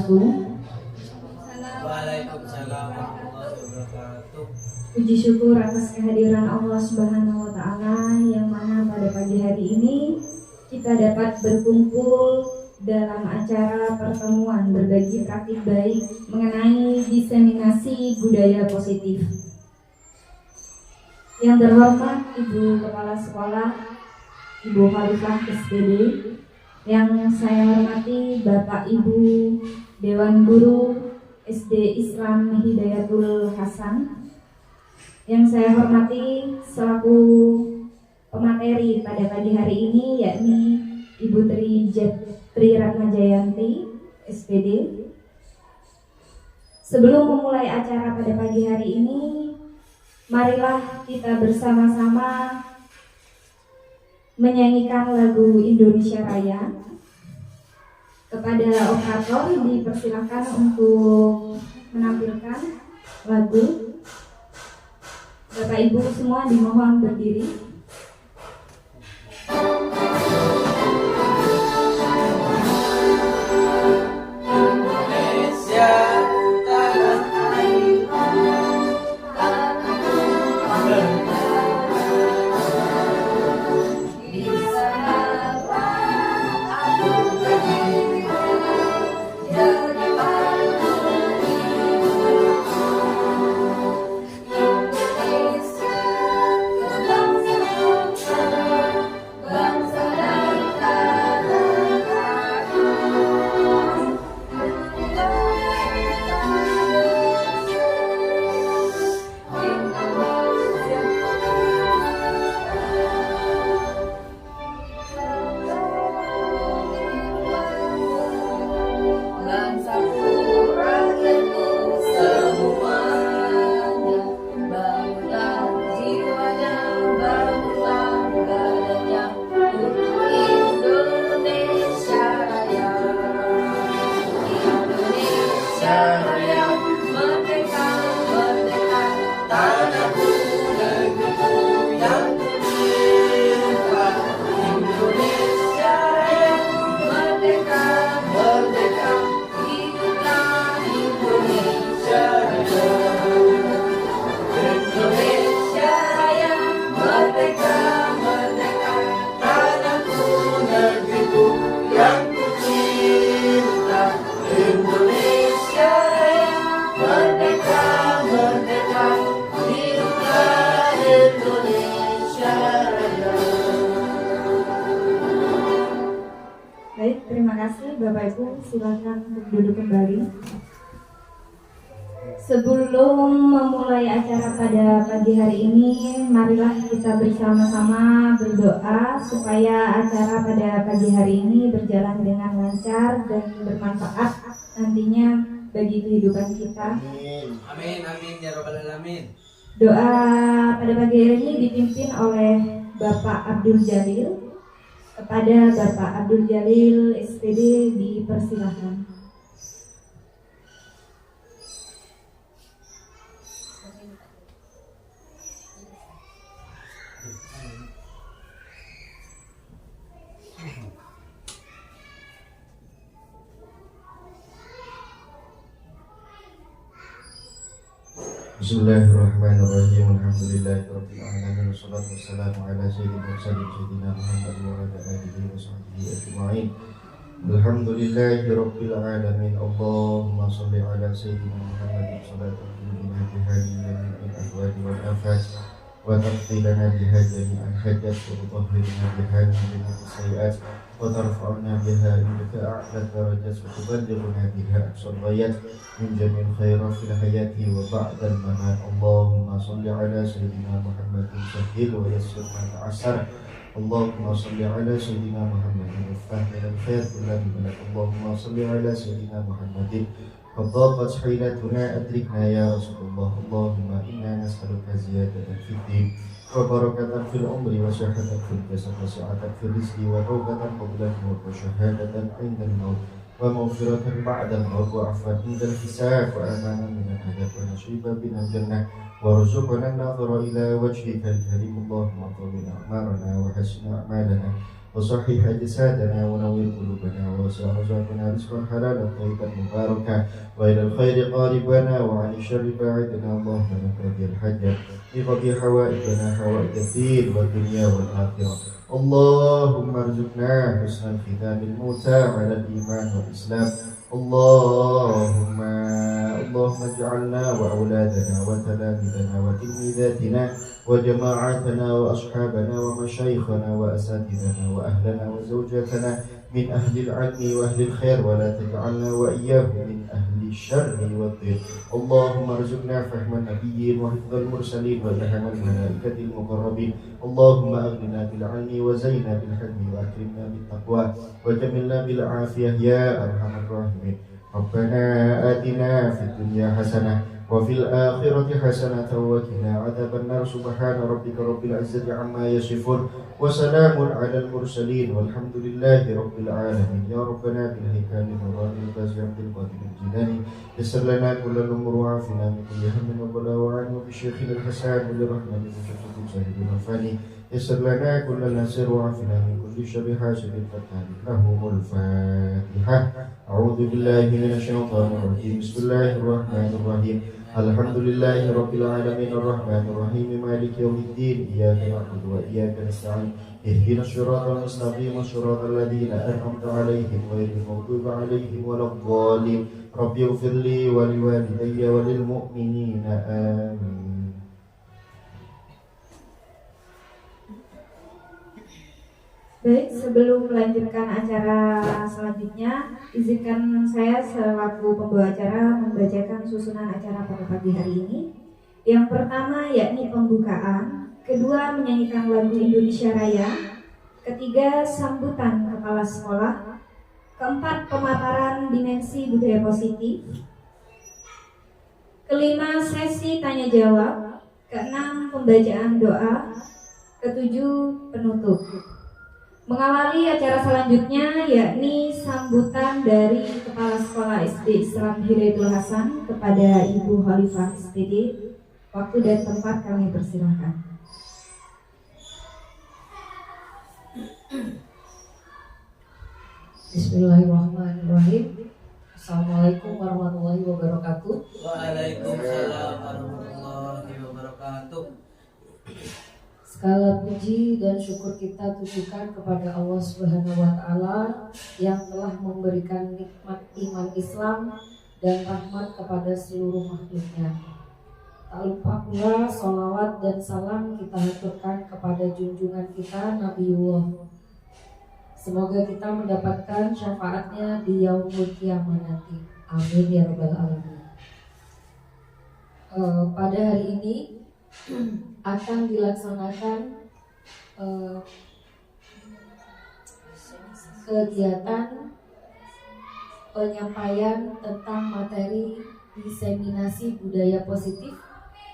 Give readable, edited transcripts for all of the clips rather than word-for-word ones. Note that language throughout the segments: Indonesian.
wabarakatuh. Waalaikumsalam warahmatullahi wabarakatuh. Puji syukur atas kehadiran Allah Subhanahu wa Ta'ala, yang mana pada pagi hari ini kita dapat berkumpul dalam acara pertemuan berbagi praktik baik mengenai diseminasi budaya positif. Yang terhormat Ibu Kepala Sekolah, Ibu Khalifah SPD, yang saya hormati Bapak Ibu Dewan Guru SD Islam Hidayatul Hasan, yang saya hormati selaku pemateri pada pagi hari ini, yakni Ibu Tri Ratna Jayanti SPD. Sebelum memulai acara pada pagi hari ini, marilah kita bersama-sama menyanyikan lagu Indonesia Raya. Kepada operator dipersilakan untuk menampilkan lagu. Bapak Ibu semua dimohon berdiri. Bapak Ibu silakan duduk kembali. Sebelum memulai acara pada pagi hari ini, marilah kita bersama-sama berdoa supaya acara pada pagi hari ini berjalan dengan lancar dan bermanfaat nantinya bagi kehidupan kita. Amin, amin ya rabbal alamin. Doa pada pagi hari ini dipimpin oleh Bapak Abdul Jalil. Kepada Bapak Abdul Jalil SPD dipersilakan. Bismillahirrahmanirrahim. Alhamdulillahirabbil alamin. Wassalatu wassalamu ala sayyidil mursalin sayyidina Muhammad wa ala alihi wa sahbihi ajma'in. Alhamdulillahirabbil alamin. Allahumma shalli ala sayyidina Muhammadin salatan tunjina biha min al-ahwali wal afat wa taqtilana biha jami'al hajat wa tutahhirna biha min jami'is sayyi'at wa tarfa'una biha indaka a'la darajat wa tuballighuna biha aqsal ghayat min jami'il khairat fil hayati wa ba'dal mamat. Allahumma shalli ala sayyidina Muhammadin sahil wa yassir ma ta'assar. Allahumma shalli ala sayyidina Muhammadin waffahna lil khair kullahu malak. Allahumma shalli ala sayyidina Muhammadin fadhaqat hilatuna adrikna ya Rasulullah. Allahumma inna nas'aluka ziyadatan fid din wa barakatan fil umri wa syahadatan fil jasad wa sa'atan fil rizqi wa tawbatan qabla al-maut wa syahadatan 'inda al-maut ومغفرة بعد الموت وعفوا عند الحساب وأمانا من العذاب ونصيبا من الجنة وارزقنا النظر إلى وجهك الكريم اللهم طول أعمارنا وحسن أعمالنا وصحح أجسادنا ونور قلوبنا ووسع رزقنا رزقا حلالا طيبا مباركا وإلى الخير قاربنا وعن الشر باعدنا اللهم نقضي الحج لقضي حوائجنا حوائج الدين والدنيا والآخرة اللهم ارزقنا حسن الختام الموتى على الإيمان والإسلام اللهم اجعلنا وأولادنا وتلاميذنا وتلميذاتنا وجماعاتنا وأصحابنا ومشايخنا وأساتذتنا وأهلنا وزوجاتنا من أهل العلم وأهل الخير ولا تجعلنا وإياهم من أهل الشر والضيق اللهم ارزقنا فهم النبيين وحفظ المرسلين وإلهام الملائكة المقربين اللهم أغننا بالعلم وزينا بالحلم وأكرمنا بالتقوى وجملنا بالعافية يا أرحم الراحمين ربنا آتنا في الدنيا حسنة وفي الآخرة حسنة وقنا عذاب النار سبحان ربك رب العزة عما يصفون وسلام على المرسلين والحمد لله رب العالمين يا ربنا بالهيكل نوران البازي عبد القادر الجيلاني يسر لنا كل الأمور وعافنا من كل هم وبلاء وعن وبشيخنا الحسن ولرحمة وشفق سهل الفاني يسر لنا كل النسر وعافنا من كل شر حاسد فتان لهم الفاتحة أعوذ بالله من الشيطان الرجيم بسم الله الرحمن الرحيم الحمد لله رب العالمين الرحمن الرحيم مالك يوم الدين إياك نعبد وإياك نستعين اهدنا الصراط المستقيم صراط الذين أنعمت عليهم غير المغضوب عليهم ولا الضالين رب اغفر لي ولوالدي وللمؤمنين آمين. Baik, sebelum melanjutkan acara selanjutnya, izinkan saya selaku pembawa acara membacakan susunan acara pada pagi hari ini. Yang pertama yakni pembukaan, kedua menyanyikan lagu Indonesia Raya, ketiga sambutan kepala sekolah, keempat pemaparan dimensi budaya positif, kelima sesi tanya jawab, keenam pembacaan doa, ketujuh penutup. Mengawali acara selanjutnya yakni sambutan dari Kepala Sekolah SD Islam Hidayatul Hasan kepada Ibu Khalifah SPD. Waktu dan tempat kami persilahkan. Bismillahirrahmanirrahim. Assalamualaikum warahmatullahi wabarakatuh. Waalaikumsalam warahmatullahi wabarakatuh. Segala puji dan syukur kita tujukan kepada Allah Subhanahu wa Ta'ala yang telah memberikan nikmat iman Islam dan rahmat kepada seluruh makhluknya. Tak lupa pula sholawat dan salam kita haturkan kepada junjungan kita Nabiullah. Semoga kita mendapatkan syafaatnya di yaumul qiyamah nanti. Amin ya rabbal alamin. Pada hari ini akan dilaksanakan kegiatan penyampaian tentang materi diseminasi budaya positif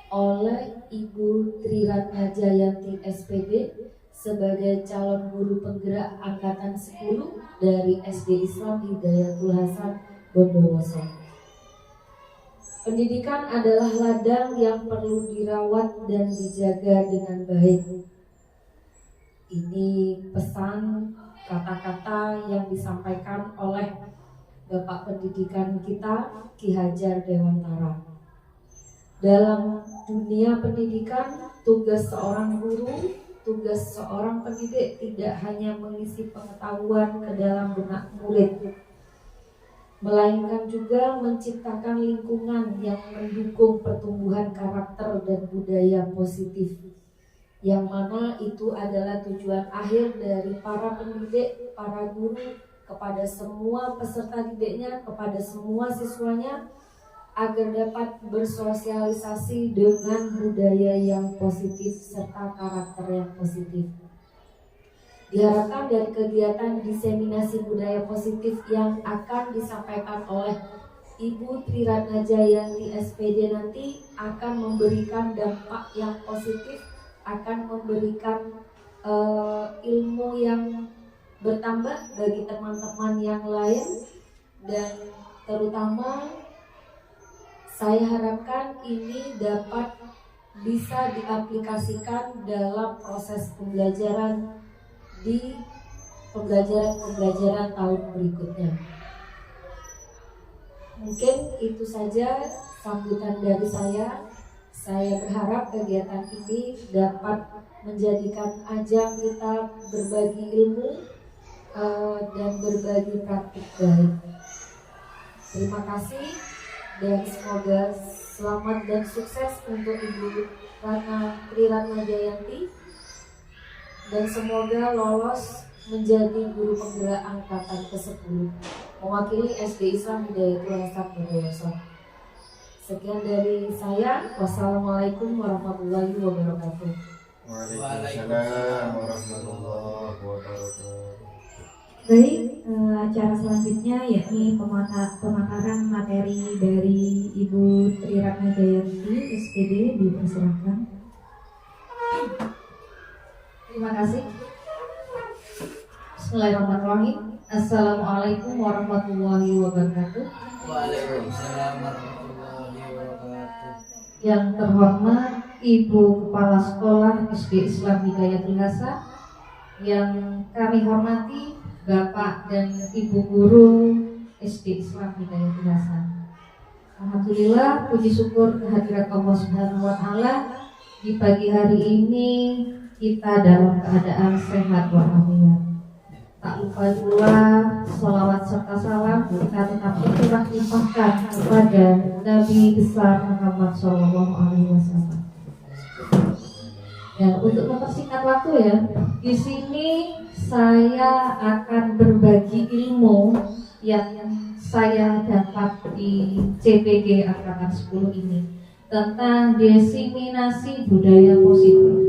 oleh Ibu Triratna Jayanti SPD sebagai calon guru penggerak angkatan 10 dari SD Islam Hidayatul Hasan Bondowoso. Pendidikan adalah ladang yang perlu dirawat dan dijaga dengan baik. Ini pesan kata-kata yang disampaikan oleh Bapak Pendidikan kita, Ki Hajar Dewantara. Dalam dunia pendidikan, tugas seorang guru, tugas seorang pendidik tidak hanya mengisi pengetahuan ke dalam benak murid, melainkan juga menciptakan lingkungan yang mendukung pertumbuhan karakter dan budaya positif, yang mana itu adalah tujuan akhir dari para pendidik, para guru, kepada semua peserta didiknya, kepada semua siswanya, agar dapat bersosialisasi dengan budaya yang positif serta karakter yang positif. Diharapkan dari kegiatan diseminasi budaya positif yang akan disampaikan oleh Ibu Triratna Jayanti SPD nanti akan memberikan dampak yang positif, akan memberikan ilmu yang bertambah bagi teman-teman yang lain, dan terutama saya harapkan ini dapat bisa diaplikasikan dalam proses pembelajaran di pembelajaran tahun berikutnya. Mungkin itu saja sambutan dari saya. Saya berharap kegiatan ini dapat menjadikan ajang kita berbagi ilmu dan berbagi praktik baik. Terima kasih dan semoga selamat dan sukses untuk Ibu Tri Ratna Jayanti, dan semoga lolos menjadi guru penggerak angkatan ke-10 mewakili SD Islam Hidayatul Hasab Bondowoso. Sekian dari saya. Wassalamualaikum warahmatullahi wabarakatuh. Waalaikumsalam warahmatullahi wabarakatuh. Baik, acara selanjutnya yakni pemaparan materi dari Ibu Tri Ratna Jayanti SPD, dipersilakan. Terima kasih. Bismillahirrahmanirrahim. Assalamualaikum warahmatullahi wabarakatuh. Waalaikumsalam warahmatullahi wabarakatuh. Yang terhormat Ibu Kepala Sekolah SD Islam Hidayatul Hasab, yang kami hormati Bapak dan Ibu Guru SD Islam Hidayatul Hasab. Alhamdulillah, puji syukur kehadirat Allah Subhanahu wa Ta'ala, di pagi hari ini kita dalam keadaan sehat walafiat. Tak lupa pula sholawat serta salam kita tetap curah limpahkan kepada Nabi besar Muhammad SAW. Dan untuk mempersingkat waktu ya, di sini saya akan berbagi ilmu yang saya dapat di CPG Angkatan 10 ini tentang diseminasi budaya positif.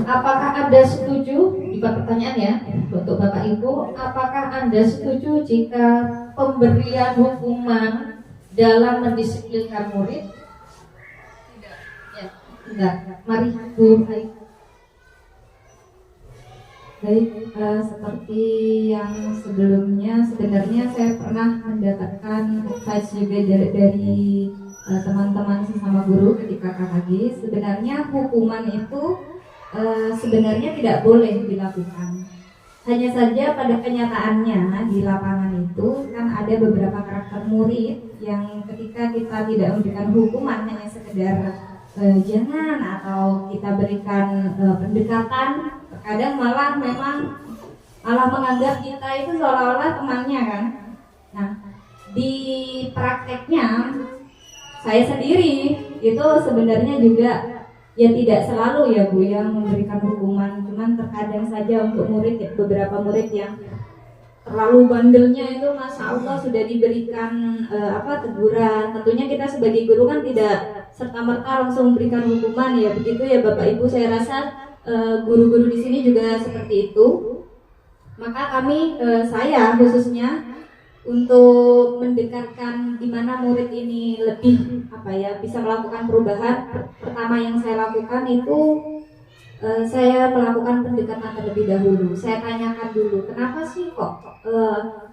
Apakah Anda setuju? Juga pertanyaan ya untuk Bapak Ibu. Apakah Anda setuju jika pemberian hukuman dalam mendisiplinkan murid? Tidak. Ya, enggak. Mari Bu Hai. Baik, seperti yang sebelumnya, sebenarnya saya pernah mendapatkan advice juga dari teman-teman sesama guru ketika KKG. Sebenarnya hukuman itu sebenarnya tidak boleh dilakukan. Hanya saja pada kenyataannya di lapangan itu kan ada beberapa karakter murid yang ketika kita tidak memberikan hukuman, hanya sekedar jangan atau kita berikan pendekatan, terkadang malah menganggap kita itu seolah-olah temannya kan. Nah, di prakteknya saya sendiri itu sebenarnya juga ya tidak selalu ya Bu yang memberikan hukuman, cuman terkadang saja untuk murid, beberapa murid yang terlalu bandelnya itu Masya Allah sudah diberikan teguran. Tentunya kita sebagai guru kan tidak serta-merta langsung memberikan hukuman ya, begitu ya Bapak Ibu. Saya rasa guru-guru di sini juga seperti itu. Maka kami, saya khususnya untuk mendekatkan di mana murid ini lebih bisa melakukan perubahan. Pertama yang saya lakukan itu saya melakukan pendekatan terlebih dahulu. Saya tanyakan dulu, kenapa sih kok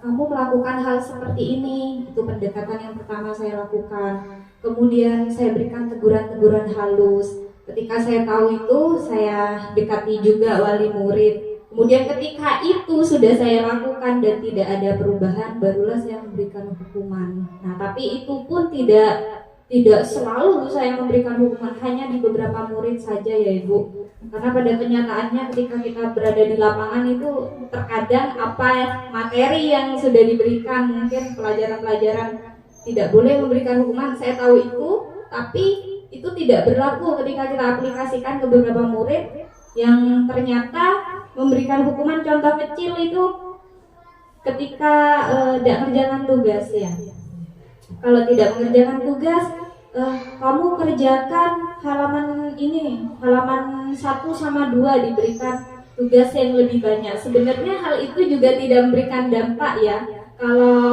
kamu melakukan hal seperti ini? Itu pendekatan yang pertama saya lakukan. Kemudian saya berikan teguran-teguran halus. Ketika saya tahu itu, saya dekati juga wali murid. Kemudian ketika itu sudah saya lakukan dan tidak ada perubahan, barulah saya memberikan hukuman. Nah, tapi itu pun tidak selalu saya memberikan hukuman, hanya di beberapa murid saja ya Ibu. Karena pada kenyataannya ketika kita berada di lapangan itu terkadang materi yang sudah diberikan, mungkin pelajaran-pelajaran tidak boleh memberikan hukuman, saya tahu itu, tapi itu tidak berlaku ketika kita aplikasikan ke beberapa murid yang ternyata memberikan hukuman. Contoh kecil itu ketika tidak mengerjakan tugas ya. Kalau tidak mengerjakan tugas, kamu kerjakan halaman 1 sama 2 diberikan tugas yang lebih banyak. Sebenarnya hal itu juga tidak memberikan dampak ya. Kalau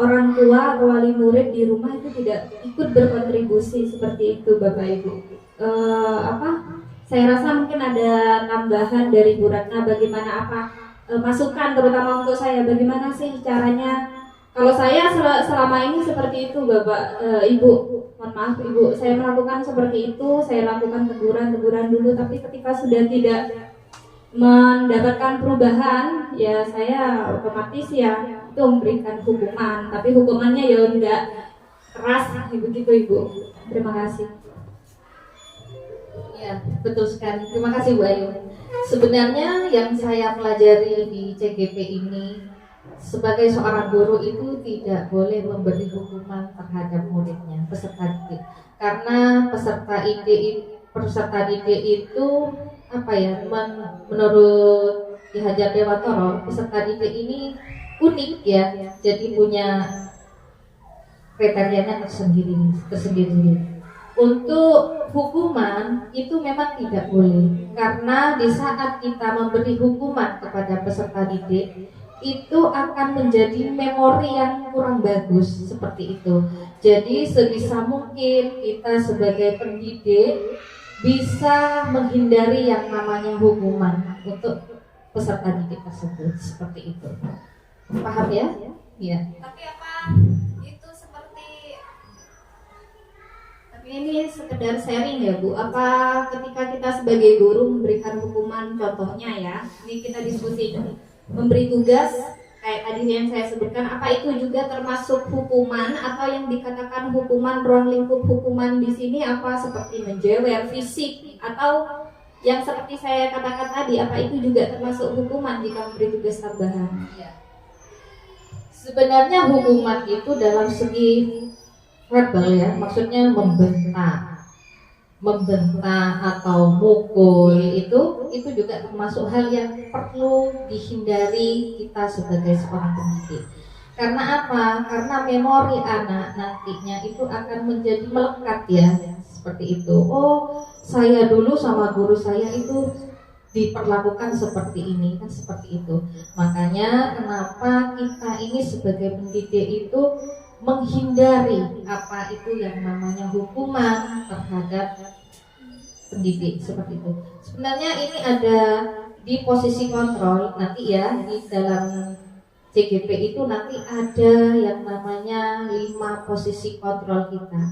orang tua atau wali murid di rumah itu tidak ikut berkontribusi seperti itu Bapak Ibu. Saya rasa mungkin ada tambahan dari Bu Ratna bagaimana masukan terutama untuk saya, bagaimana sih caranya. Kalau saya selama ini seperti itu Bapak Ibu, mohon maaf Ibu, saya melakukan seperti itu, saya lakukan teguran dulu, tapi ketika sudah tidak mendapatkan perubahan ya saya otomatis ya itu memberikan hukuman, tapi hukumannya ya enggak keras begitu Ibu. Terima kasih. Ya, betul sekali. Terima kasih Bu Ayu. Sebenarnya yang saya pelajari di CGP ini, sebagai seorang guru itu tidak boleh memberi hukuman terhadap muridnya, peserta didik. Karena peserta didik itu menurut Ki Hajar Dewantara, peserta didik ini unik ya, jadi punya kriterianya tersendiri. Untuk hukuman itu memang tidak boleh, karena di saat kita memberi hukuman kepada peserta didik itu akan menjadi memori yang kurang bagus seperti itu. Jadi sebisa mungkin kita sebagai pendidik bisa menghindari yang namanya hukuman untuk peserta didik tersebut, seperti itu. Paham ya? Iya. Tapi ini sekedar sharing ya Bu. Apa ketika kita sebagai guru memberikan hukuman, contohnya ya, ini kita diskusi memberi tugas kayak tadi yang saya sebutkan, apa itu juga termasuk hukuman atau yang dikatakan hukuman, ruang lingkup hukuman di sini apa seperti menjewer, fisik, atau yang seperti saya katakan tadi, apa itu juga termasuk hukuman jika memberi tugas tambahan? Sebenarnya hukuman itu dalam segi verbal ya, maksudnya membentak atau mukul itu juga termasuk hal yang perlu dihindari kita sebagai seorang pendidik. Karena apa? Karena memori anak nantinya itu akan menjadi melekat ya, seperti itu. Oh, saya dulu sama guru saya itu diperlakukan seperti ini, kan seperti itu. Makanya kenapa kita ini sebagai pendidik itu menghindari apa itu yang namanya hukuman terhadap pendidik seperti itu. Sebenarnya ini ada di posisi kontrol nanti ya, di dalam CGP itu nanti ada yang namanya 5 posisi kontrol kita.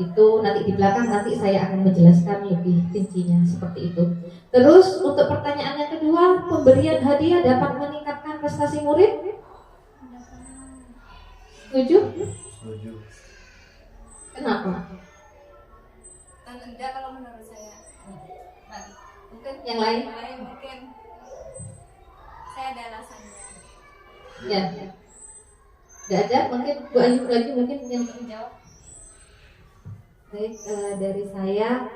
Itu nanti di belakang nanti saya akan menjelaskan lebih rincinya seperti itu. Terus untuk pertanyaan yang kedua, pemberian hadiah dapat meningkatkan prestasi murid? Setuju? Setuju. Kenapa? Enggak kalau menurut saya. Mungkin yang lain? Mungkin saya ada alasannya. Ya. Nggak ada? Mungkin Bu Ayu lagi mungkin yang menjawab. Baik, dari saya,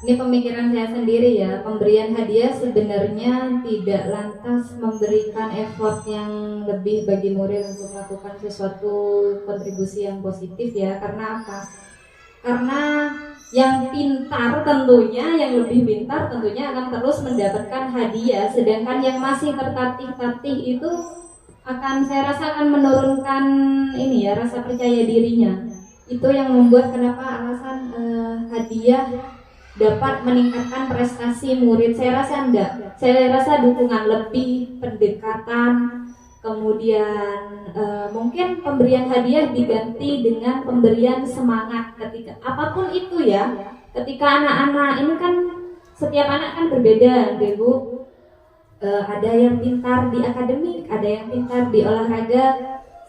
ini pemikiran saya sendiri ya. Pemberian hadiah sebenarnya tidak lantas memberikan effort yang lebih bagi murid untuk melakukan sesuatu kontribusi yang positif ya. Karena apa? Karena yang pintar tentunya, yang lebih pintar tentunya akan terus mendapatkan hadiah, sedangkan yang masih tertatih-tatih itu saya rasa akan menurunkan ini ya, rasa percaya dirinya. Itu yang membuat kenapa alasan hadiah dapat meningkatkan prestasi murid. Saya rasa enggak. Saya rasa dukungan lebih, pendekatan, kemudian mungkin pemberian hadiah diganti dengan pemberian semangat ketika apapun itu ya. Ketika anak-anak ini kan setiap anak kan berbeda, Bu. Ada yang pintar di akademik, ada yang pintar di olahraga.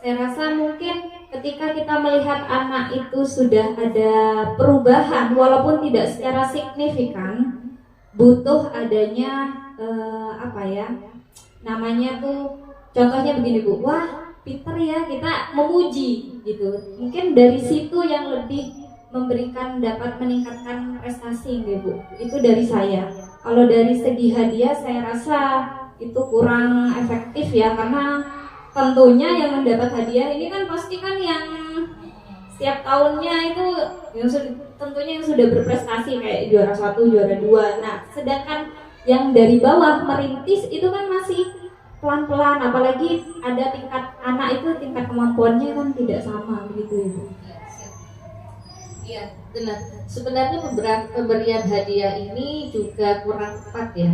Saya rasa mungkin ketika kita melihat anak itu sudah ada perubahan walaupun tidak secara signifikan, butuh adanya namanya tuh contohnya begini Bu, wah pinter ya, kita memuji gitu. Mungkin dari situ yang lebih dapat meningkatkan prestasi gitu Bu. Itu dari saya. Kalau dari segi hadiah saya rasa itu kurang efektif ya, karena tentunya yang mendapat hadiah ini kan pasti kan yang setiap tahunnya itu tentunya yang sudah berprestasi kayak juara 1, juara 2. Nah, sedangkan yang dari bawah merintis itu kan masih pelan-pelan, apalagi ada tingkat anak itu tingkat kemampuannya kan tidak sama begitu Ibu. Iya, benar. Sebenarnya pemberian hadiah ini juga kurang tepat ya.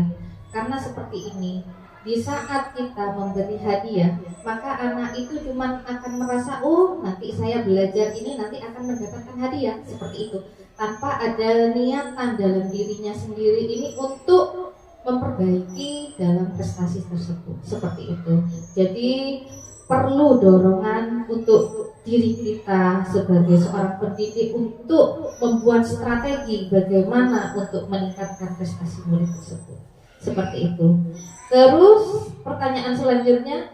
Karena seperti ini, di saat kita memberi hadiah, maka anak itu cuma akan merasa, oh nanti saya belajar ini nanti akan mendapatkan hadiah, seperti itu. Tanpa ada niatan dalam dirinya sendiri ini untuk memperbaiki dalam prestasi tersebut, seperti itu. Jadi perlu dorongan untuk diri kita sebagai seorang pendidik untuk membuat strategi bagaimana untuk meningkatkan prestasi murid tersebut, seperti itu. Terus pertanyaan selanjutnya,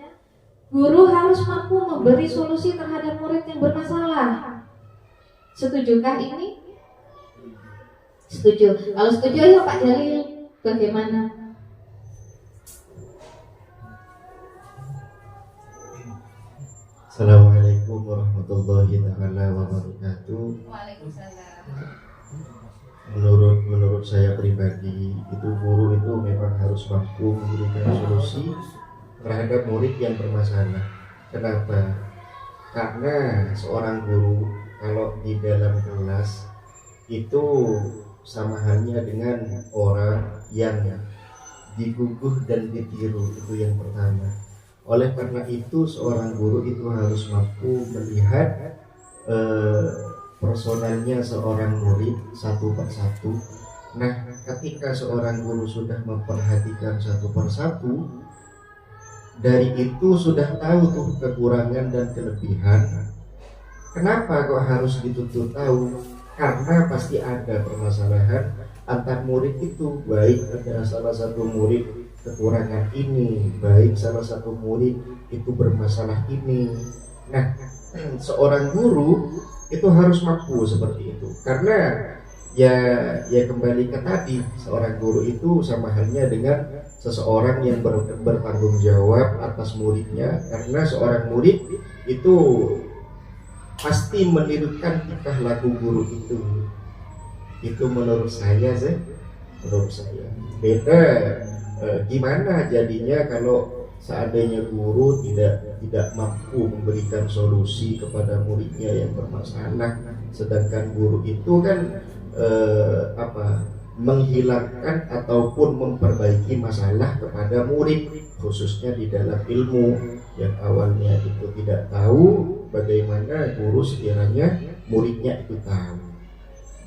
guru harus mampu memberi solusi terhadap murid yang bermasalah. Setujukah ini? Setuju. Kalau setuju ya Pak Jalil, bagaimana? Assalamualaikum warahmatullahi wabarakatuh. Waalaikumsalam. Menurut saya pribadi, itu guru itu memang harus mampu memberikan solusi terhadap murid yang bermasalah. Kenapa? Karena seorang guru kalau di dalam kelas itu sama halnya dengan orang yang diguguh dan ditiru, itu yang pertama. Oleh karena itu seorang guru itu harus mampu melihat personalnya seorang murid satu persatu. Nah, ketika seorang guru sudah memperhatikan satu persatu, dari itu sudah tahu tuh kekurangan dan kelebihan. Kenapa kok harus dituntut tahu? Karena pasti ada permasalahan antar murid itu, baik ada salah satu murid kekurangan ini, baik salah satu murid itu bermasalah ini. Nah, seorang guru itu harus mampu seperti itu, karena ya kembali ke tadi, seorang guru itu sama halnya dengan seseorang yang bertanggung jawab atas muridnya, karena seorang murid itu pasti menirukan tingkah laku guru itu. Itu menurut saya beda. Gimana jadinya kalau seandainya guru tidak mampu memberikan solusi kepada muridnya yang bermasalah, sedangkan guru itu kan menghilangkan ataupun memperbaiki masalah kepada murid, khususnya di dalam ilmu yang awalnya itu tidak tahu, bagaimana guru sekiranya muridnya itu tahu.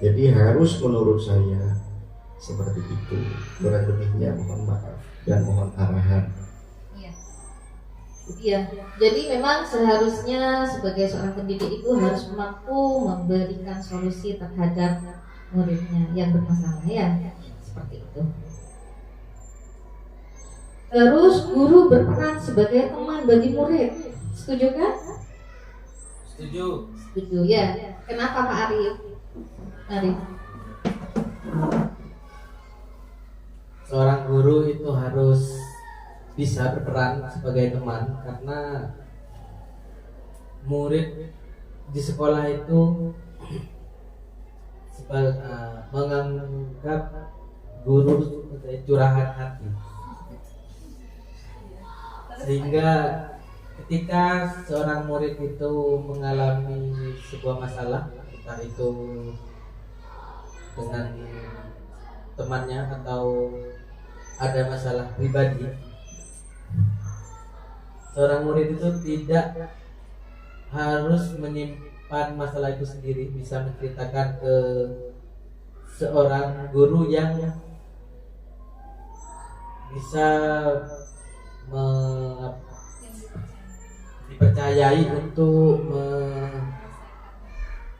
Jadi harus menurut saya seperti itu. Kurang lebihnya mohon maaf dan mohon arahan. Iya, jadi memang seharusnya sebagai seorang pendidik itu harus mampu memberikan solusi terhadap muridnya yang bermasalah ya, seperti itu. Terus guru berperan sebagai teman bagi murid, setuju kan? Setuju. Setuju ya. Kenapa Pak Arif? Arif. Seorang guru itu harus bisa berperan sebagai teman, karena murid di sekolah itu menganggap guru sebagai curahan hati, sehingga ketika seorang murid itu mengalami sebuah masalah, entah itu dengan temannya atau ada masalah pribadi, seorang murid itu tidak harus menyimpan masalah itu sendiri, bisa menceritakan ke seorang guru yang bisa dipercayai untuk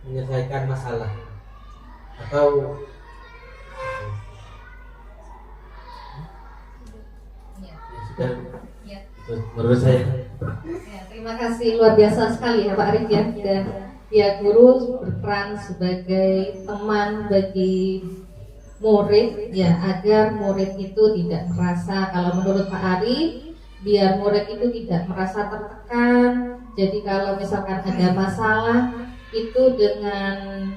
menyelesaikan masalah, atau sudah menurut saya. Ya, terima kasih, luar biasa sekali ya Pak Arif ya. Dan ya, guru berperan sebagai teman bagi murid ya, agar murid itu tidak merasa, kalau menurut Pak Ari, biar murid itu tidak merasa tertekan. Jadi kalau misalkan ada masalah itu dengan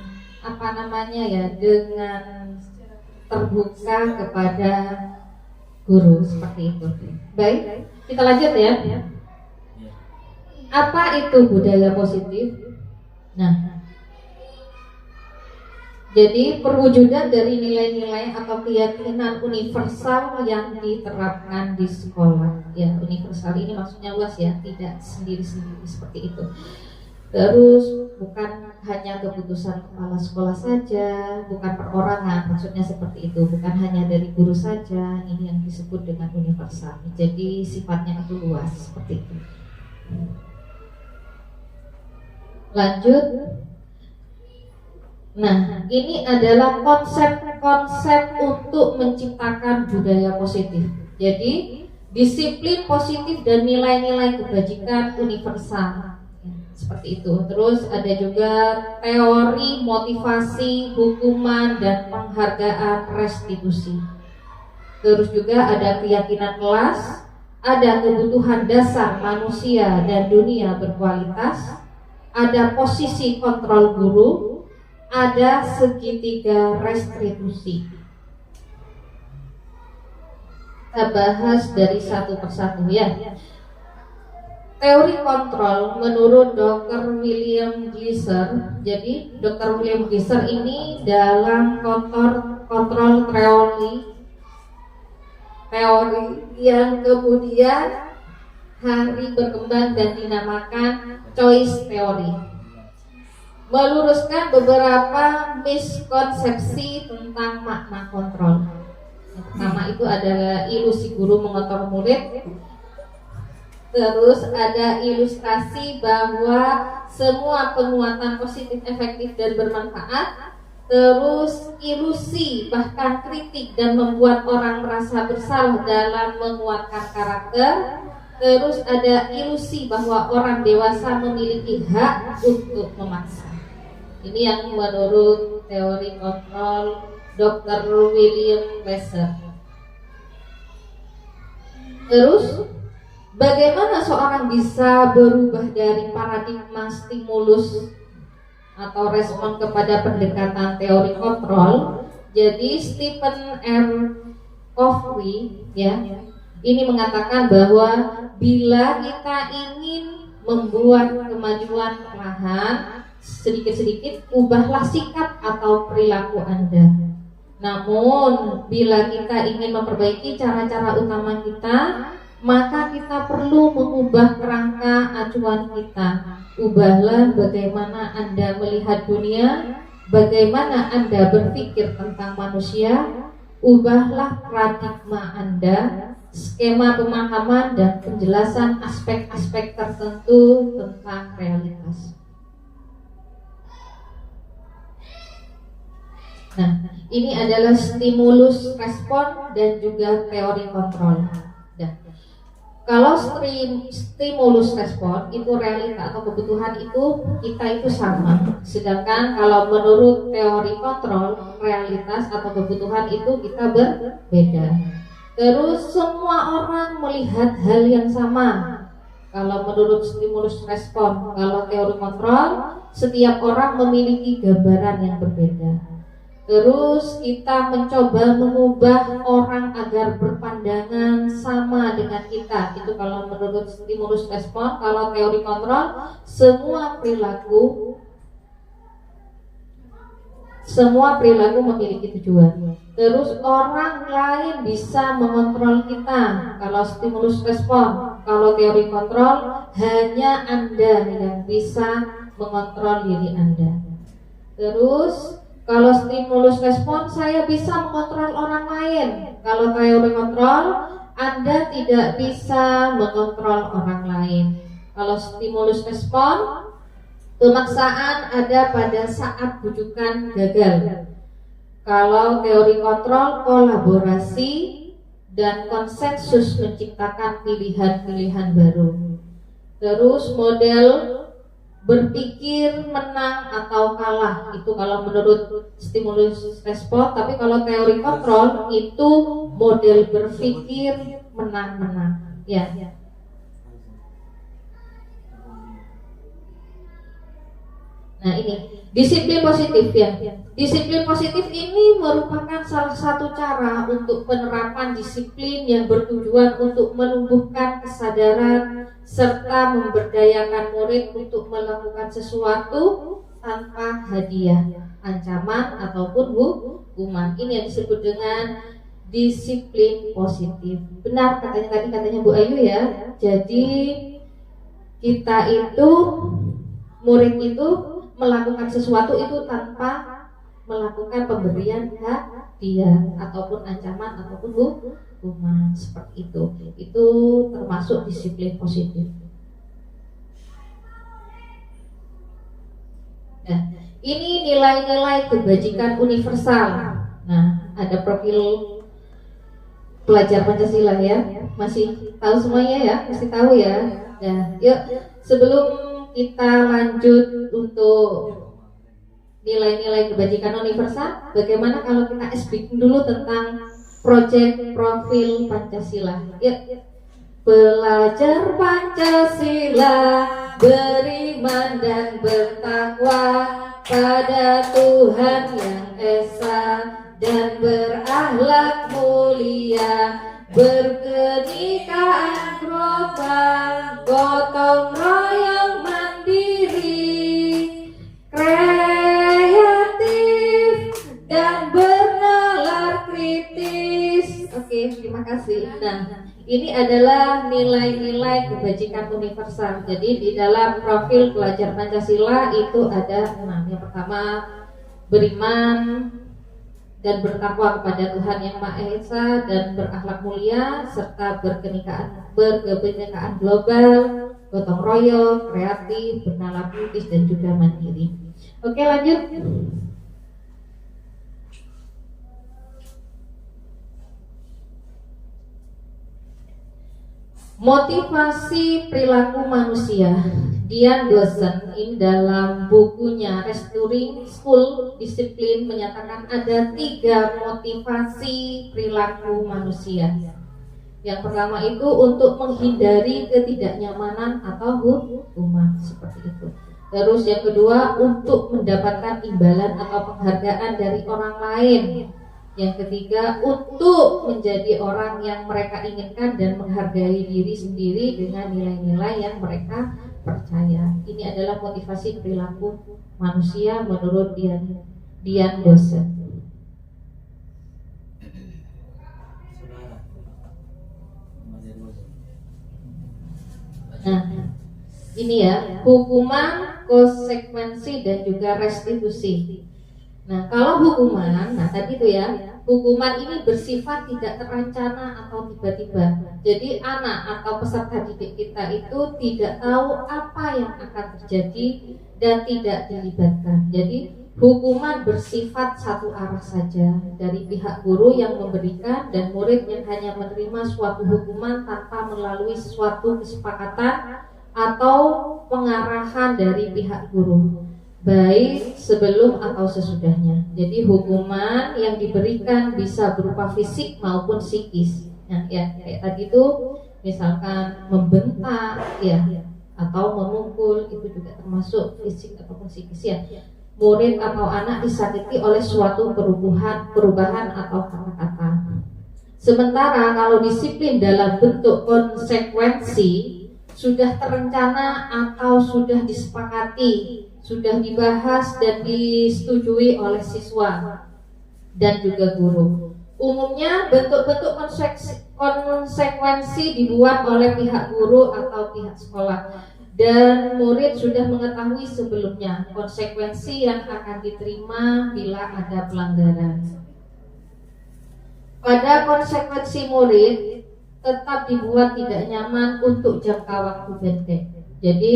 dengan terbuka kepada guru, seperti itu. Baik, kita lanjut ya. Apa itu budaya positif? Nah, jadi perwujudan dari nilai-nilai atau keyakinan universal yang diterapkan di sekolah. Ya, universal ini maksudnya luas ya, tidak sendiri-sendiri seperti itu. Terus bukan hanya keputusan kepala sekolah saja, bukan perorangan, maksudnya seperti itu. Bukan hanya dari guru saja, ini yang disebut dengan universal. Jadi sifatnya itu luas seperti itu. Lanjut. Nah, ini adalah konsep-konsep untuk menciptakan budaya positif. Jadi, disiplin positif dan nilai-nilai kebajikan universal. Seperti itu. Terus ada juga teori motivasi, hukuman, dan penghargaan restitusi. Terus juga ada keyakinan kelas, ada kebutuhan dasar manusia dan dunia berkualitas, ada posisi kontrol guru, ada segitiga restitusi. Kita bahas dari satu persatu ya. Teori kontrol menurut Dr. William Gleiser. Jadi Dr. William Gleiser ini dalam kontrol teori yang kemudian hari berkembang dan dinamakan choice theory. Meluruskan beberapa miskonsepsi tentang makna kontrol. Yang pertama itu adalah ilusi guru mengontrol murid. Terus ada ilustrasi bahwa semua penguatan positif, efektif, dan bermanfaat. Terus ilusi bahkan kritik dan membuat orang merasa bersalah dalam menguatkan karakter. Terus ada ilusi bahwa orang dewasa memiliki hak untuk memaksa. Ini yang menurut teori kontrol Dr. William Gleiser. Terus bagaimana seorang bisa berubah dari paradigma stimulus atau respon kepada pendekatan teori kontrol? Jadi Stephen R. Covey ya, ini mengatakan bahwa bila kita ingin membuat kemajuan perlahan, sedikit-sedikit ubahlah sikap atau perilaku Anda. Namun bila kita ingin memperbaiki cara-cara utama kita, maka kita perlu mengubah kerangka acuan kita. Ubahlah bagaimana Anda melihat dunia, bagaimana Anda berpikir tentang manusia. Ubahlah paradigma Anda, skema pemahaman dan penjelasan aspek-aspek tertentu tentang realitas. Nah, ini adalah stimulus respon dan juga teori kontrol. Kalau stimulus respon itu realita atau kebutuhan itu kita itu sama. Sedangkan kalau menurut teori kontrol, realitas atau kebutuhan itu kita berbeda. Terus semua orang melihat hal yang sama. Kalau menurut stimulus respon, kalau teori kontrol, setiap orang memiliki gambaran yang berbeda. Terus kita mencoba mengubah orang agar berpandangan sama dengan kita. Itu kalau menurut stimulus respon. Kalau teori kontrol, semua perilaku memiliki tujuan. Terus orang lain bisa mengontrol kita. Kalau stimulus respon. Kalau teori kontrol, hanya Anda yang bisa mengontrol diri Anda. Terus kalau stimulus respon, saya bisa mengontrol orang lain. Kalau teori kontrol, Anda tidak bisa mengontrol orang lain. Kalau stimulus respon, pemaksaan ada pada saat bujukan gagal. Kalau teori kontrol, kolaborasi dan konsensus menciptakan pilihan-pilihan baru. Terus model berpikir menang atau kalah, itu kalau menurut stimulus respon. Tapi kalau teori kontrol itu model berpikir menang-menang, ya. Nah, ini disiplin positif, ya. Disiplin positif ini merupakan salah satu cara untuk penerapan disiplin yang bertujuan untuk menumbuhkan kesadaran serta memberdayakan murid untuk melakukan sesuatu tanpa hadiah, ancaman ataupun hukuman. Ini yang disebut dengan disiplin positif. Benar katanya Bu Ayu, ya. Jadi kita itu, murid itu melakukan sesuatu itu tanpa melakukan pemberian hadiah ataupun ancaman ataupun hukuman, seperti itu. Itu termasuk disiplin positif. Nah, ini nilai-nilai kebajikan universal. Nah, ada profil pelajar Pancasila, ya. Masih tahu semuanya, ya? Masih tahu, ya? Nah, yuk sebelum kita lanjut untuk nilai-nilai kebajikan universal, bagaimana kalau kita speaking dulu tentang proyek profil Pancasila? Yuk. Belajar Pancasila, beriman dan bertakwa pada Tuhan yang Esa, dan berakhlak mulia, berkeninkaan global, gotong royong mandiri, kreatif dan bernalar kritis. Oke, terima kasih. Nah, ini adalah nilai-nilai kebajikan universal. Jadi di dalam profil pelajar Pancasila itu ada 6. Yang pertama, beriman dan bertakwa kepada Tuhan Yang Maha Esa dan berakhlak mulia, serta berkebinekaan global, gotong royong, kreatif, bernalar kritis dan juga mandiri. Oke, lanjut. Motivasi perilaku manusia. Dian Dosen ini dalam bukunya Restoring School Discipline menyatakan ada 3 motivasi perilaku manusia. Yang pertama itu untuk menghindari ketidaknyamanan atau hukuman, seperti itu. Terus yang kedua untuk mendapatkan imbalan atau penghargaan dari orang lain. Yang ketiga untuk menjadi orang yang mereka inginkan dan menghargai diri sendiri dengan nilai-nilai yang mereka percaya. Ini adalah motivasi perilaku manusia menurut Dian Dosen. Nah, ini ya, hukuman, konsekuensi dan juga restitusi. Nah, kalau hukuman, nah tadi itu ya, hukuman ini bersifat tidak terencana atau tiba-tiba. Jadi anak atau peserta didik kita itu tidak tahu apa yang akan terjadi dan tidak dilibatkan. Jadi hukuman bersifat satu arah saja, dari pihak guru yang memberikan dan murid yang hanya menerima suatu hukuman tanpa melalui suatu kesepakatan atau pengarahan dari pihak guru, baik sebelum atau sesudahnya. Jadi hukuman yang diberikan bisa berupa fisik maupun psikis. Nah, ya kayak tadi itu misalkan membentak, ya, atau memukul, itu juga termasuk fisik ataupun psikis, ya. Murid atau anak disakiti oleh suatu perubahan atau kata-kata. Sementara kalau disiplin dalam bentuk konsekuensi sudah terencana atau sudah disepakati, sudah dibahas dan disetujui oleh siswa dan juga guru. Umumnya bentuk-bentuk konsekuensi dibuat oleh pihak guru atau pihak sekolah, dan murid sudah mengetahui sebelumnya konsekuensi yang akan diterima bila ada pelanggaran. Pada konsekuensi murid tetap dibuat tidak nyaman untuk jangka waktu pendek. Jadi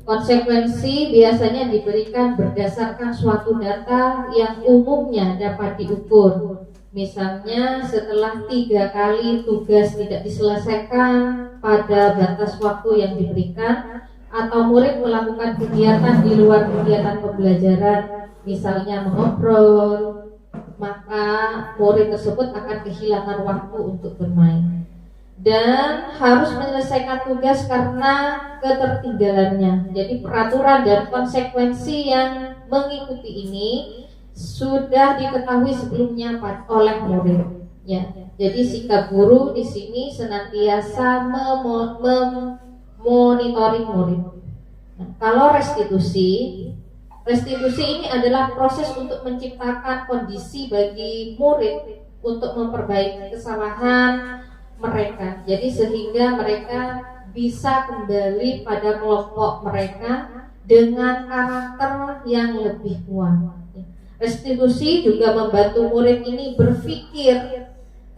konsekuensi biasanya diberikan berdasarkan suatu data yang umumnya dapat diukur. Misalnya setelah 3 kali tugas tidak diselesaikan pada batas waktu yang diberikan, atau murid melakukan kegiatan di luar kegiatan pembelajaran, misalnya mengobrol, maka murid tersebut akan kehilangan waktu untuk bermain dan harus menyelesaikan tugas karena ketertinggalannya. Jadi peraturan dan konsekuensi yang mengikuti ini sudah diketahui sebelumnya oleh murid. Ya, jadi sikap guru di sini senantiasa monitoring murid. Nah, kalau restitusi ini adalah proses untuk menciptakan kondisi bagi murid untuk memperbaiki kesalahan mereka. Jadi sehingga mereka bisa kembali pada kelompok mereka dengan karakter yang lebih kuat. Restitusi juga membantu murid ini berpikir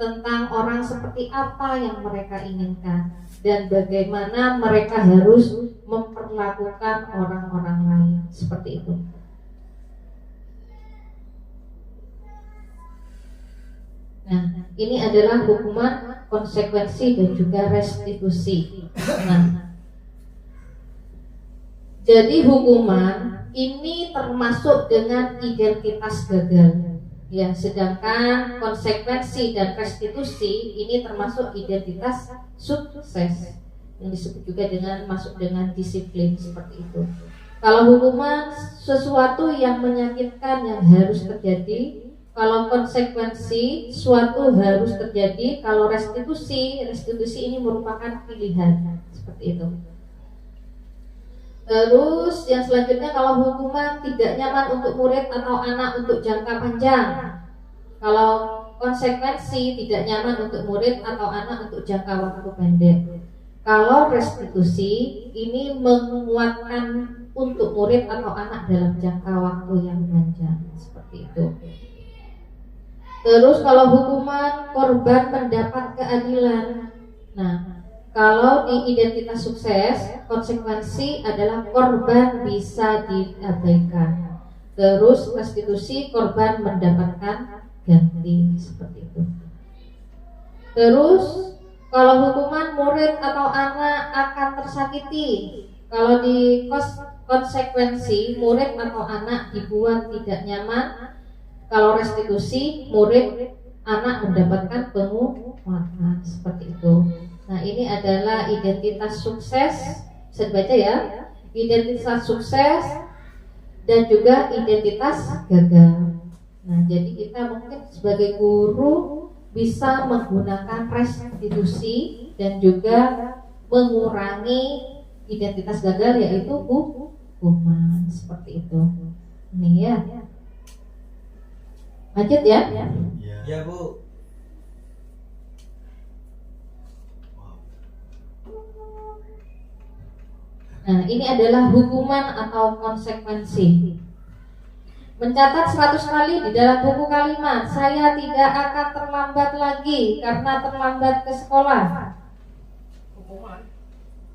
tentang orang seperti apa yang mereka inginkan dan bagaimana mereka harus memperlakukan orang-orang lain, seperti itu. Nah, ini adalah hukuman, konsekuensi dan juga restitusi. Nah, jadi hukuman ini termasuk dengan identitas gagal. Ya, sedangkan konsekuensi dan restitusi ini termasuk identitas sukses yang disebut juga dengan masuk dengan disiplin, seperti itu. Kalau hukuman sesuatu yang menyakitkan yang harus terjadi, kalau konsekuensi suatu harus terjadi, kalau restitusi ini merupakan pilihan, seperti itu. Terus yang selanjutnya, kalau hukuman tidak nyaman untuk murid atau anak untuk jangka panjang. Kalau konsekuensi tidak nyaman untuk murid atau anak untuk jangka waktu pendek. Kalau restitusi ini menguatkan untuk murid atau anak dalam jangka waktu yang panjang, seperti itu. Terus kalau hukuman korban mendapat keadilan. Nah, kalau di identitas sukses, konsekuensi adalah korban bisa diabaikan. Terus restitusi, korban mendapatkan ganti, seperti itu. Terus kalau hukuman murid atau anak akan tersakiti. Kalau di konsekuensi, murid atau anak dibuat tidak nyaman. Kalau restitusi, murid anak mendapatkan penguatan, seperti itu. Nah, ini adalah identitas sukses. Bisa dibaca ya, identitas sukses dan juga identitas gagal. Nah, jadi kita mungkin sebagai guru bisa menggunakan restitusi dan juga mengurangi identitas gagal, yaitu hukuman, seperti itu. Ini ya. Lanjut ya. Ya, Bu. Nah, ini adalah hukuman atau konsekuensi. Mencatat 100 kali di dalam buku kalimat, saya tidak akan terlambat lagi karena terlambat ke sekolah.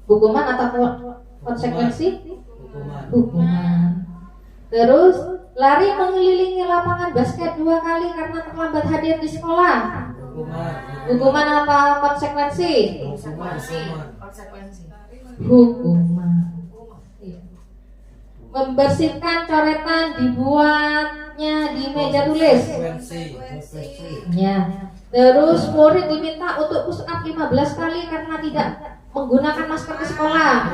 Hukuman atau konsekuensi? Hukuman. Terus lari mengelilingi lapangan basket 2 kali karena terlambat hadir di sekolah. Hukuman apa konsekuensi? Hukuman. Membersihkan coretan dibuatnya di meja tulis. Ya. Terus murid diminta untuk push up 15 kali karena tidak menggunakan masker ke sekolah.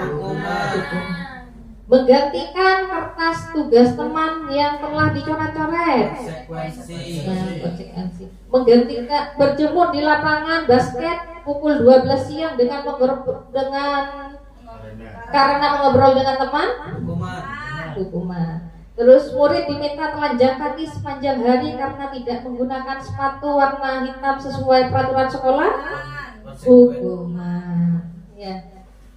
Menggantikan kertas tugas teman yang telah dicoret-coret. Konsekuensi. Menggantikan berjemur di lapangan basket pukul 12 siang karena mengobrol dengan teman. Hukuman. Terus murid diminta telanjang kaki sepanjang hari karena tidak menggunakan sepatu warna hitam sesuai peraturan sekolah. Hukuman. Ya.